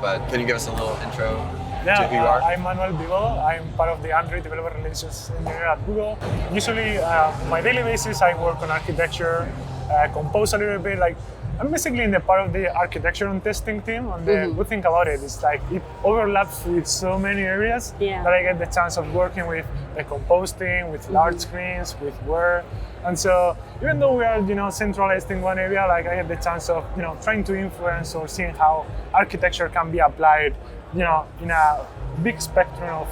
but can you give us a little intro Yeah, to who you are? I'm Manuel Vivo. I'm part of the Android Developer Relations Engineer at Google. Usually, on my daily basis, I work on architecture, compose a little bit. Like, I'm basically in the part of the architecture and testing team. And the good thing about it is like it overlaps with so many areas that I get the chance of working with the compose team, with large screens, with Word. And so even though we are, centralized in one area, like I get the chance of, trying to influence or seeing how architecture can be applied, in a big spectrum of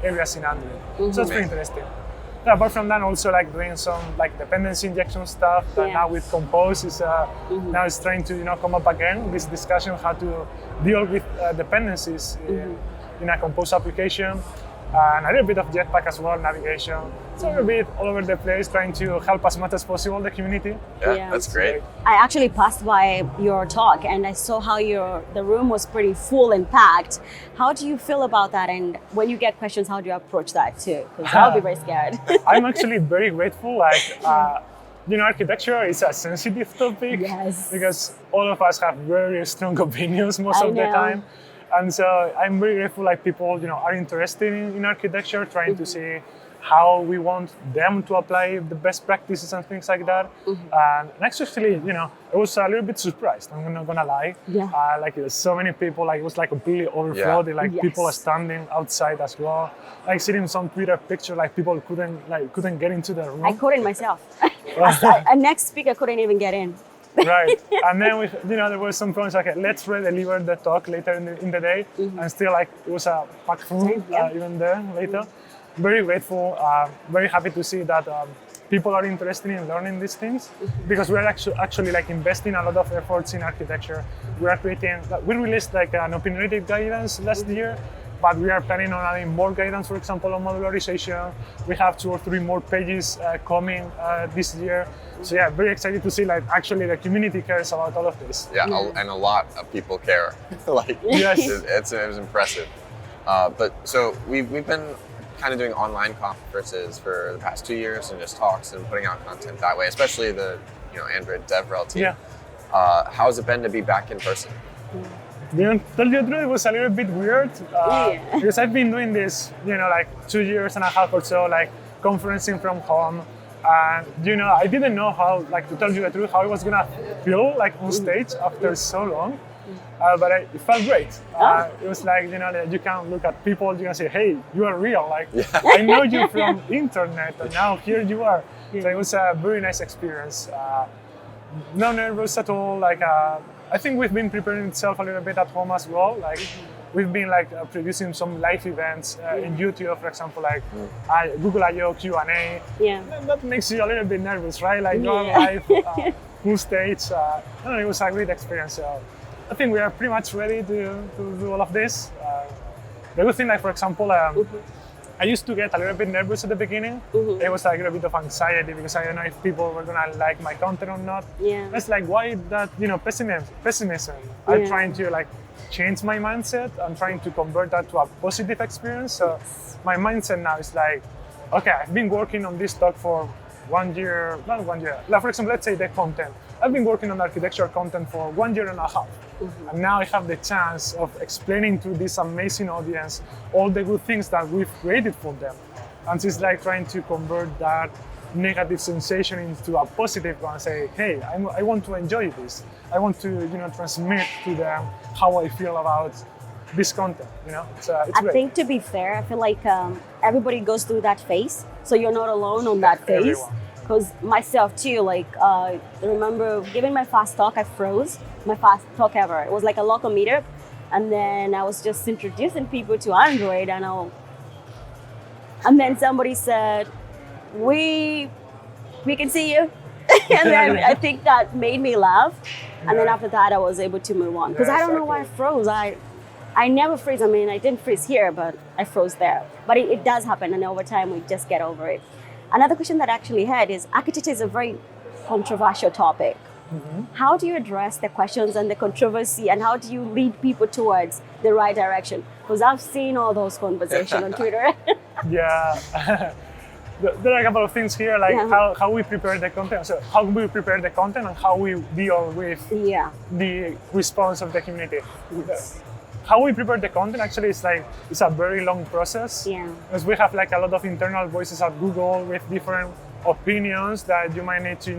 areas in Android. So it's pretty interesting. Yeah, apart from that, also like doing some like dependency injection stuff. Now with Compose is now it's trying to come up again. This discussion how to deal with dependencies in a Compose application. And a little bit of Jetpack as well, navigation. So a little bit all over the place, trying to help as much as possible the community. Yeah, that's great. I actually passed by your talk and I saw how the room was pretty full and packed. How do you feel about that? And when you get questions, how do you approach that too? Because I'll be very scared. I'm actually very grateful. Like, architecture is a sensitive topic because all of us have very strong opinions most of the time. And so I'm very grateful like people are interested in architecture, trying to see how we want them to apply the best practices and things like that. And actually, I was a little bit surprised, I'm not gonna lie. Like there's so many people, like it was like completely overflowed, like people are standing outside as well. Like seeing some Twitter picture, like people couldn't get into the room. I couldn't myself. A next speaker couldn't even get in. Right, and then there were some points like let's redeliver the talk later in the day, and still like it was a packed room even there later. Very grateful, very happy to see that people are interested in learning these things because we are actually like investing a lot of efforts in architecture. We released like an opinionated guidance last year. But we are planning on adding more guidance, for example, on modularization. We have 2 or 3 more pages coming this year. So yeah, very excited to see like actually the community cares about all of this. Yeah, and a lot of people care. It was impressive. But so we've been kind of doing online conferences for the past 2 years and just talks and putting out content that way, especially the Android DevRel team. How has it been to be back in person? To tell you the truth, it was a little bit weird because I've been doing this, like 2 years and a half or so, like conferencing from home. And, I didn't know how, like to tell you the truth, how I was gonna feel like on stage after so long. But it felt great. It was like, you can look at people, you can say, hey, you are real. Like, I know you from internet and now here you are. So it was a very nice experience. No nervous at all. Like, I think we've been preparing itself a little bit at home as well. Like we've been like producing some live events in YouTube, for example, like Google I/O Q&A. That makes you a little bit nervous, right? Like you're live, full stage. It was a great experience. So I think we are pretty much ready to do all of this. The good thing, like for example, I used to get a little bit nervous at the beginning. It was like a little bit of anxiety because I don't know if people were gonna like my content or not. It's like why that pessimism. I'm trying to like change my mindset. I'm trying to convert that to a positive experience. So my mindset now is like, okay, I've been working on this talk for 1 year, not 1 year. Like for example, let's say the content. I've been working on architecture content for 1 year and a half. And now I have the chance of explaining to this amazing audience all the good things that we've created for them. And it's like trying to convert that negative sensation into a positive one. Say, hey, I want to enjoy this. I want to, transmit to them how I feel about this content. It's I great. think to be fair, I feel like everybody goes through that phase, so you're not alone on that phase. Because myself too, like I remember giving my fast talk, I froze. My fast talk ever. It was like a local meetup, and then I was just introducing people to Android, and then somebody said, "We can see you," and then I think that made me laugh, and then after that I was able to move on because I don't know why I froze. I never freeze. I mean, I didn't freeze here, but I froze there. But it does happen, and over time we just get over it. Another question that I actually had is architecture is a very controversial topic. How do you address the questions and the controversy, and how do you lead people towards the right direction? Because I've seen all those conversations on Twitter. There are a couple of things here, like how we prepare the content. So how we prepare the content and how we deal with the response of the community. how we prepare the content actually is like it's a very long process. Yeah. Because we have like a lot of internal voices at Google with different opinions that you might need to,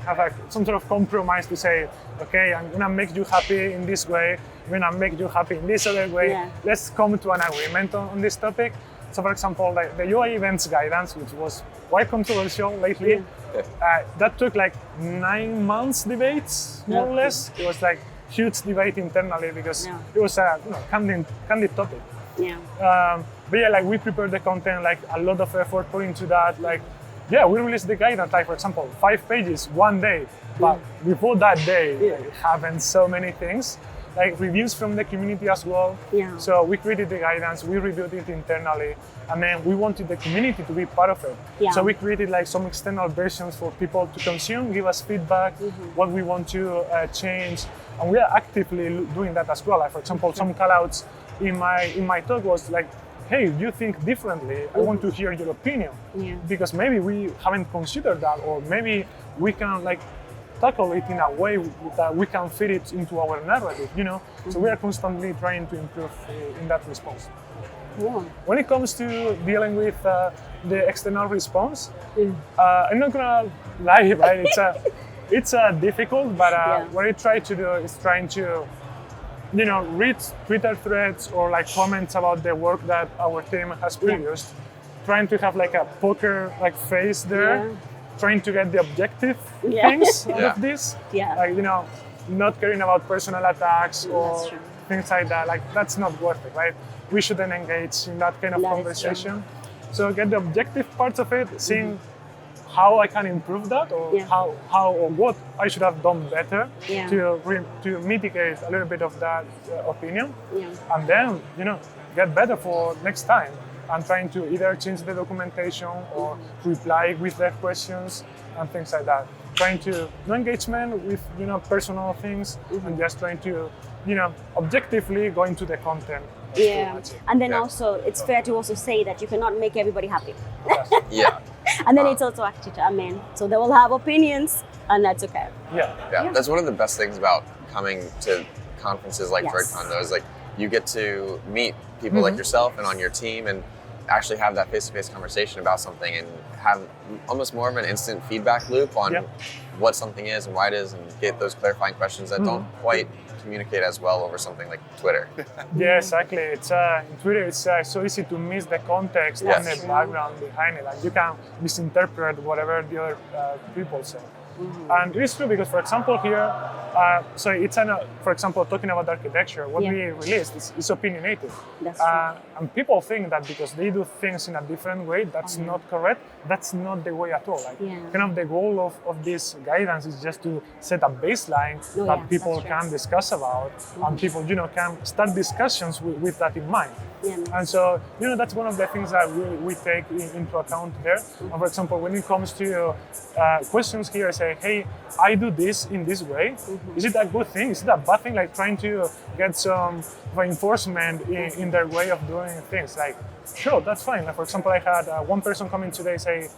have like some sort of compromise to say, okay, I'm gonna make you happy in this way, I'm gonna make you happy in this other way. Yeah. Let's come to an agreement on this topic. So for example, like the UI events guidance, which was quite controversial lately, that took like 9 months debates, more or less. It was like huge debate internally because it was a candid topic. Yeah. But yeah, like we prepared the content, like a lot of effort put into that. Like, yeah, we released the guidance, like for example, 5 pages, one day. But before that day, it happened so many things. Like reviews from the community as well. Yeah. So we created the guidance, we reviewed it internally, and then we wanted the community to be part of it. Yeah. So we created like some external versions for people to consume, give us feedback, what we want to change, and we are actively doing that as well. Like for example, some callouts in my talk was like, hey, you think differently. I want to hear your opinion because maybe we haven't considered that, or maybe we can like tackle it in a way that we can fit it into our narrative, So we are constantly trying to improve in that response. Yeah. When it comes to dealing with the external response, I'm not gonna lie, right? It's difficult, but what I try to do is trying to, read Twitter threads or like comments about the work that our team has produced, trying to have like a poker like face there. Trying to get the objective things out of this. Yeah. Like, not caring about personal attacks or things like that. Like, that's not worth it, right? We shouldn't engage in that kind of conversation. So get the objective parts of it, seeing how I can improve that, or how or what I should have done better to mitigate a little bit of that opinion. Yeah. And then, get better for next time. I'm trying to either change the documentation or reply with their questions and things like that. Trying to do engagement with personal things and just trying to objectively go into the content. Yeah, and then also it's fair to also say that you cannot make everybody happy. Yeah. And then it's also actually, so they will have opinions, and that's okay. Yeah. That's one of the best things about coming to conferences like DroidCon, though, is like you get to meet people like yourself and on your team and actually have that face-to-face conversation about something and have almost more of an instant feedback loop on what something is and why it is, and get those clarifying questions that don't quite communicate as well over something like Twitter. Yeah, exactly. It's in Twitter, it's so easy to miss the context and the background behind it. Like you can misinterpret whatever the other people say. And it is true because, for example, here, for example, talking about architecture, what we released is opinionated. And people think that because they do things in a different way, that's not correct. That's not the way at all. Like, kind of the goal of this guidance is just to set a baseline that people can discuss about, and people, can start discussions with that in mind. And so, that's one of the things that we take into account there. And for example, when it comes to questions here, say, hey, I do this in this way. Is it a good thing? Is it a bad thing? Like trying to get some reinforcement in their way of doing things. Like, sure, that's fine. Like, for example, I had one person come in today say,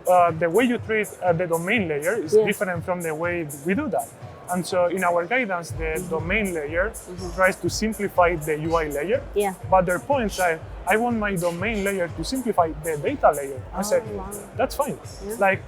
the way you treat the domain layer is different from the way we do that. And so in our guidance, the domain layer tries to simplify the UI layer. But their point is like, I want my domain layer to simplify the data layer. I said, that's fine. Like,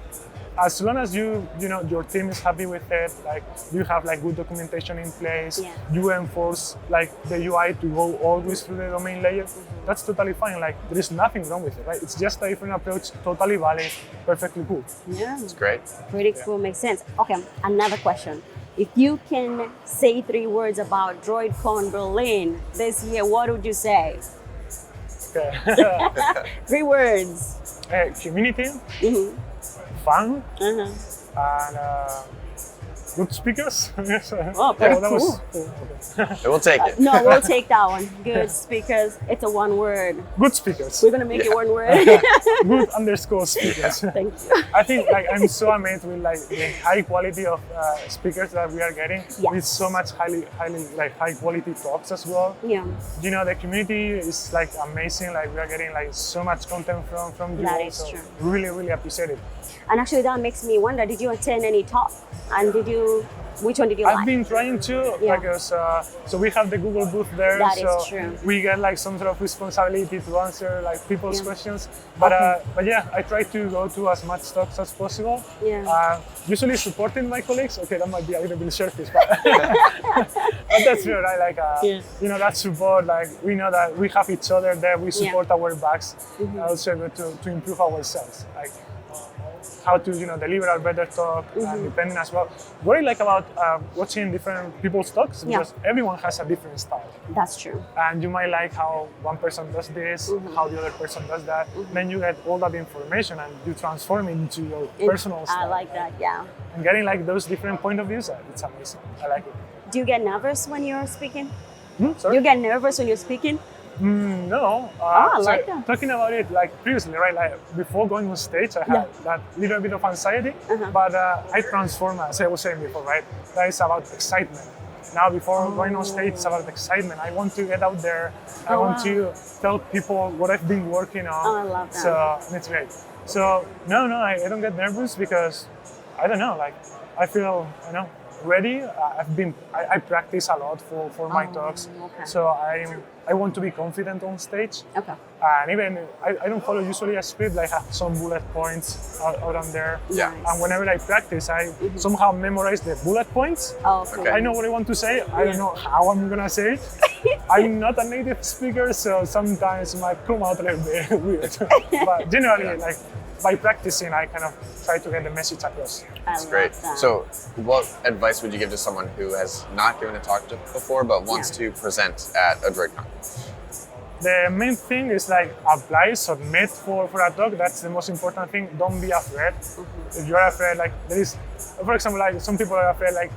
as long as your team is happy with it, like you have like good documentation in place, you enforce like the UI to go always through the domain layer, that's totally fine. Like there is nothing wrong with it, right? It's just a different approach, totally valid, perfectly cool. Yeah, it's great. Pretty cool, makes sense. Okay, another question. If you can say 3 words about DroidCon Berlin this year, what would you say? Okay. 3 words. Community, fun, and good speakers. Oh, pretty cool. We'll take it. No, we'll take that one. Good speakers. It's a 1 word. Good speakers. We're gonna make it 1 word. Good speakers. Thank you. I think I'm so amazed with like the high quality of speakers that we are getting. With so much highly like high quality talks as well. Yeah. The community is like amazing. Like we are getting like so much content from you. That is true. Really, really appreciate it. And actually, that makes me wonder: did you attend any talk? And did you Which one did you I've like? been trying to Yeah. because so we have the Google booth there, That is so true. we get like some sort of responsibility to answer like people's Yeah. questions. But Okay. but yeah, I try to go to as much talks as possible. Yeah. Usually supporting my colleagues. Okay, that might be a little bit selfish, but, but that's true, right? Like Yeah. you know, that support. Like we know that we have each other there. We support our backs. Also to improve ourselves. Like how to deliver a better talk and depending as well. What I like about watching different people's talks is because everyone has a different style. That's true. And you might like how one person does this, how the other person does that. Then you get all that information and you transform it into your personal style. I like that, yeah. And getting like those different point of views, it's amazing. I like it. Do you get nervous when you're speaking? Sorry? You get nervous when you're speaking? No. I so like that. talking about it like previously, right? Like before going on stage, I had that little bit of anxiety, but I transform, as I was saying before, right? That is about excitement. Now, before going on stage, it's about excitement. I want to get out there. I want to tell people what I've been working on. Oh, I love that. So it's great. So no, I don't get nervous because I don't know. Like I feel, ready. I practice a lot for my talks. Okay. So I want to be confident on stage. Okay. And even I don't follow usually a script. I have some bullet points out on there. Yeah. Nice. And whenever I practice, I somehow memorize the bullet points. Oh, cool. Okay. I know what I want to say. I don't know how I'm gonna say it. I'm not a native speaker, so sometimes it might come out a little bit weird. But generally, like by practicing, I kind of try to get the message across. That's great. So, what advice would you give to someone who has not given a talk before but wants to present at a DroidCon? The main thing is like apply, submit for a talk. That's the most important thing. Don't be afraid. If you're afraid, like there is, for example, like some people are afraid, like,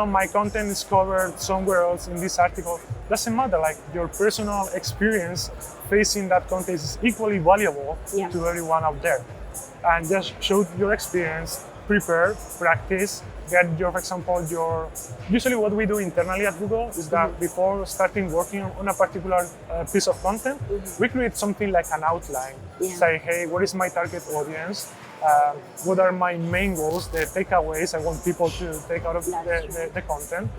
my content is covered somewhere else in this article. Doesn't matter. Like your personal experience facing that content is equally valuable to everyone out there. And just show your experience, prepare, practice, get for example, usually what we do internally at Google is that before starting working on a particular piece of content, we create something like an outline. Say, hey, what is my target audience? What are my main goals, the takeaways I want people to take out of the content?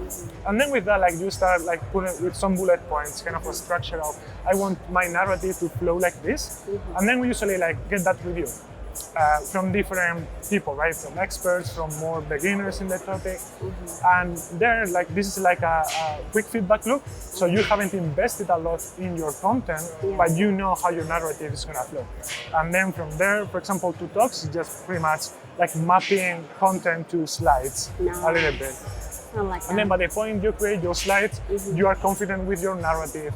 And then with that, like you start like putting with some bullet points, kind of a structure of, I want my narrative to flow like this. And then we usually like get that review. From different people, right? From experts, from more beginners in the topic. And there, like this is like a quick feedback loop. So you haven't invested a lot in your content, but you know how your narrative is gonna flow. And then from there, for example, to talks, is just pretty much like mapping content to slides a little bit. I like that. And then by the point you create your slides, you are confident with your narrative.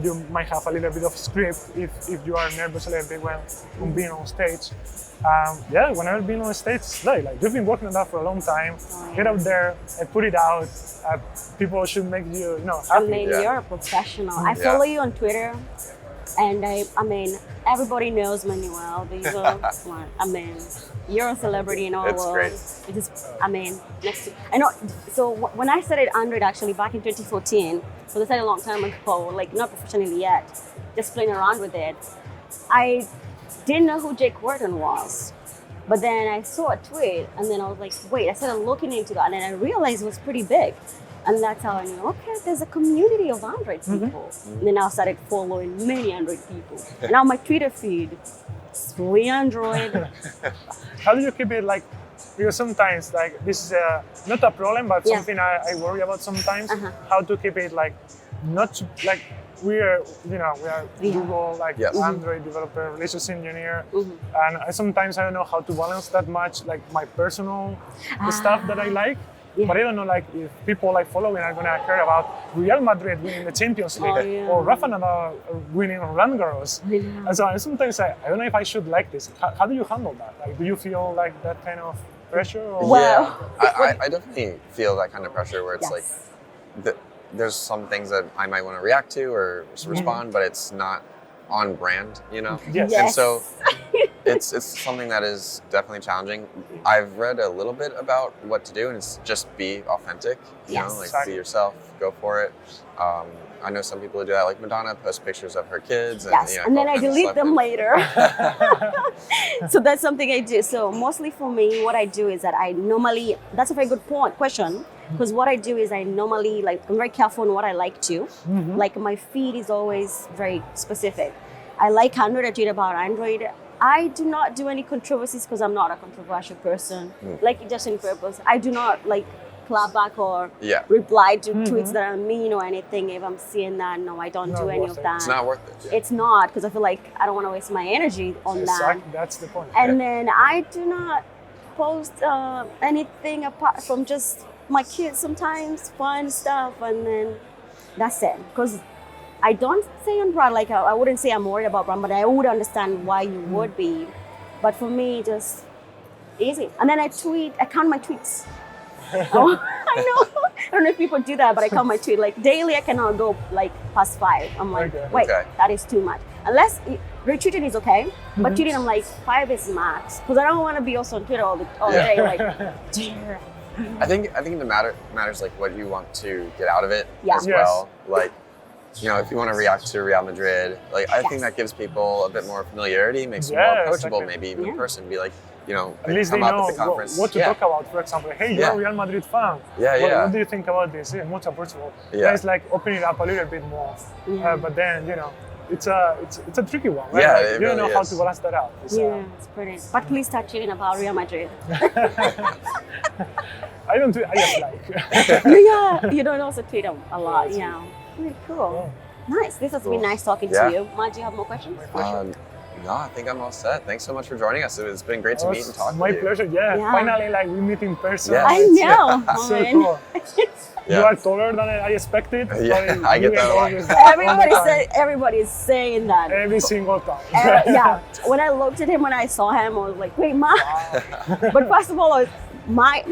You might have a little bit of script if you are nervous a little bit when being on stage. Whenever being on stage, like you've been working on that for a long time. Get out there and put it out. People should make you, happy. I mean, you're a professional. I follow you on Twitter, and I mean, everybody knows Manuel Vivo. I mean, you're a celebrity in our world. Great. It is, I mean, I know. So when I started Android actually back in 2014, so that's a long time ago, like not professionally yet, just playing around with it. I didn't know who Jake Wharton was. But then I saw a tweet and then I was like, wait, I started looking into that and then I realized it was pretty big. And that's how I knew, okay, there's a community of Android people. And then I started following many Android people. And now my Twitter feed is fully Android. How do you keep it like, because sometimes like this is not a problem, but something I worry about sometimes, how to keep it like, not to, like, we are Google, like Android developer, relations engineer, and sometimes I don't know how to balance that much, like my personal stuff that I like, but I don't know like if people like following are gonna care about Real Madrid winning the Champions League or Rafa Nadal winning Roland Garros. And so sometimes I don't know if I should like this. How do you handle that? Like, do you feel like that kind of pressure? Or? I definitely feel that kind of pressure where it's like, there's some things that I might want to react to or respond, but it's not on brand, Yes. And so it's something that is definitely challenging. I've read a little bit about what to do, and it's just be authentic. You know, like be yourself, go for it. I know some people who do that, like Madonna posts pictures of her kids, and and then I delete them later. So that's something I do. So mostly for me, what I do is that I normally, that's a very good question. Because what I do is I normally like I'm very careful on what I like to. Like my feed is always very specific. I like Android. I tweet about Android. I do not do any controversies because I'm not a controversial person. Like just in purpose. I do not like clap back or reply to tweets that are mean or anything. If I'm seeing that, no, I don't do any of that. It's not worth it. It's not because I feel like I don't want to waste my energy on that. That's the point. And then I do not post anything apart from just my kids sometimes, fun stuff, and then that's it. Because I don't say on brand, like I wouldn't say I'm worried about brand, but I would understand why you would be. But for me, just easy. And then I count my tweets. Oh, I know. I don't know if people do that, but I count my tweet. Like daily, I cannot go like past 5. I'm like, wait, that is too much. Unless retweeting is okay, but tweeting I'm like 5 is max because I don't want to be also on Twitter all day. Like, I think it matters like what you want to get out of it as Yes. well. Like, you know, if you want to react to Real Madrid, like I think that gives people a bit more familiarity, makes them more approachable, maybe even in person. Be like, you know, at least come they up know at the conference. what to talk about. For example, hey, you're a Real Madrid fan. What do you think about this? Yeah, much approachable. Yeah. It's like opening it up a little bit more. But then, you know, it's a tricky one, right? Yeah, like, it you don't really know how is. to balance that out. It's it's pretty. But please start tweeting about Real Madrid. I don't do it, I just like. Yeah, you don't also tweet them a lot. Yeah. Really cool. Nice. This has been nice talking to you. Matt, do you have more questions? No, I think I'm all set. Thanks so much for joining us. It's been great to meet and talk My with you. pleasure. Yeah. Finally, like we meet in person. Yeah. I know. So cool. Yeah. You are taller than I expected. Yeah, I get that a lot. Everybody is saying that. Every single time. Yeah. When I looked at him, when I saw him, I was like, wait, Matt. But first of all, my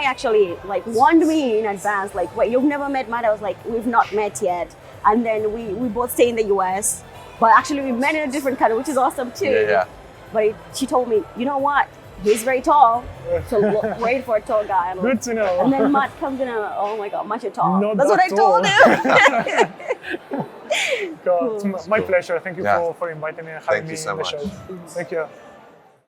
actually like warned me in advance, like, wait, you've never met Matt? I was like, we've not met yet. And then we both stay in the US. But actually we met in a different country, which is awesome too. Yeah. But she told me, you know what? He's very tall, so wait for a tall guy. Good to know. And then Matt comes in and I'm like, oh my God, Matt, you're tall. Not That's what I that told him. God, it's my pleasure. Thank you for inviting me and having me so on the much. show. Thank you.